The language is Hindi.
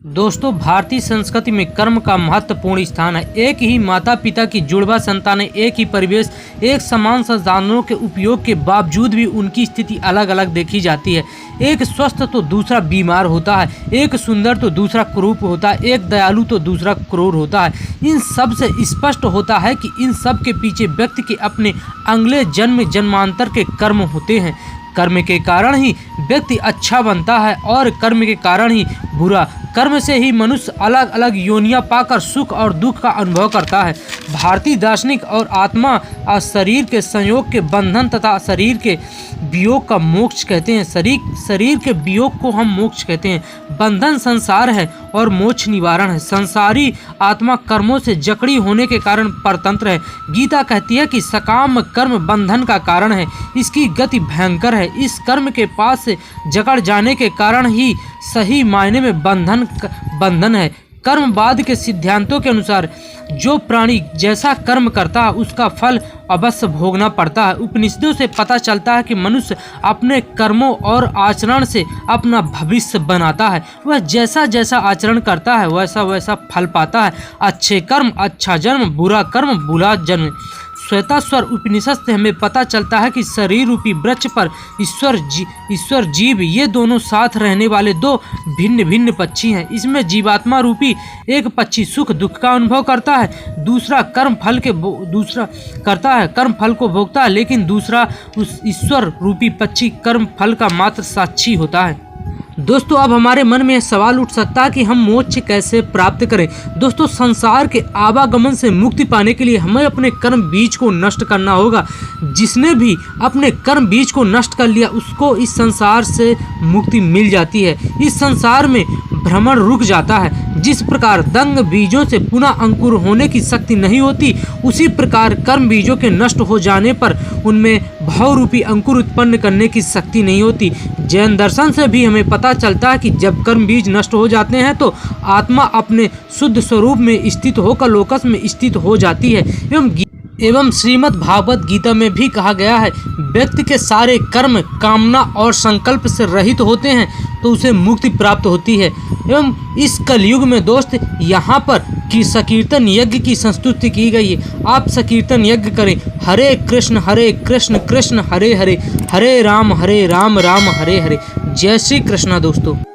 दोस्तों, भारतीय संस्कृति में कर्म का महत्वपूर्ण स्थान है। एक ही माता पिता की जुड़वा संतानें, एक ही परिवेश, एक समान संसाधनों के उपयोग के बावजूद भी उनकी स्थिति अलग अलग देखी जाती है। एक स्वस्थ तो दूसरा बीमार होता है, एक सुंदर तो दूसरा कुरूप होता है, एक दयालु तो दूसरा क्रूर होता है। इन सब से स्पष्ट होता है कि इन सब के पीछे व्यक्ति के अपने अगले जन्म जन्मांतर के कर्म होते हैं। कर्म के कारण ही व्यक्ति अच्छा बनता है और कर्म के कारण ही बुरा। कर्म से ही मनुष्य अलग अलग योनियां पाकर सुख और दुख का अनुभव करता है। भारतीय दार्शनिक और आत्मा और शरीर के संयोग के बंधन तथा शरीर के वियोग का मोक्ष कहते हैं। शरीर के वियोग को हम मोक्ष कहते हैं। बंधन संसार है और मोक्ष निवारण है। संसारी आत्मा कर्मों से जकड़ी होने के कारण परतंत्र है। गीता कहती है कि सकाम कर्म बंधन का कारण है, इसकी गति भयंकर है। इस कर्म के पास से जकड़ जाने के कारण ही सही मायने में बंधन है। कर्मवाद के सिद्धांतों के अनुसार जो प्राणी जैसा कर्म करता है उसका फल अवश्य भोगना पड़ता है। उपनिषदों से पता चलता है कि मनुष्य अपने कर्मों और आचरण से अपना भविष्य बनाता है। वह जैसा जैसा आचरण करता है वैसा वैसा फल पाता है। अच्छे कर्म अच्छा जन्म, बुरा कर्म बुरा जन्म। श्वेताश्वर उपनिषद से हमें पता चलता है कि शरीर रूपी वृक्ष पर ईश्वर जीव ये दोनों साथ रहने वाले दो भिन्न भिन्न पक्षी हैं। इसमें जीवात्मा रूपी एक पक्षी सुख दुख का अनुभव करता है, दूसरा कर्म फल को भोगता है, लेकिन दूसरा उस ईश्वर रूपी पक्षी कर्म फल का मात्र साक्षी होता है। दोस्तों, अब हमारे मन में सवाल उठ सकता है कि हम मोक्ष कैसे प्राप्त करें। दोस्तों, संसार के आवागमन से मुक्ति पाने के लिए हमें अपने कर्म बीज को नष्ट करना होगा। जिसने भी अपने कर्म बीज को नष्ट कर लिया उसको इस संसार से मुक्ति मिल जाती है। इस संसार में भ्रमण रुक जाता है। जिस प्रकार दंग बीजों से पुनः अंकुर होने की शक्ति नहीं होती, उसी प्रकार कर्म बीजों के नष्ट हो जाने पर उनमें भाव रूपी अंकुर उत्पन्न करने की शक्ति नहीं होती। जैन दर्शन से भी हमें पता चलता है कि जब कर्म बीज नष्ट हो जाते हैं तो आत्मा अपने शुद्ध स्वरूप में स्थित होकर लोकस में स्थित हो जाती है। एवं श्रीमद् भागवत गीता में भी कहा गया है, व्यक्ति के सारे कर्म कामना और संकल्प से रहित होते हैं तो उसे मुक्ति प्राप्त होती है। एवं इस कलयुग में दोस्त यहाँ पर कि संकीर्तन यज्ञ की संस्तुति की गई है। आप संकीर्तन यज्ञ करें, हरे कृष्ण कृष्ण हरे हरे, हरे राम राम हरे हरे। जय श्री कृष्ण दोस्तों।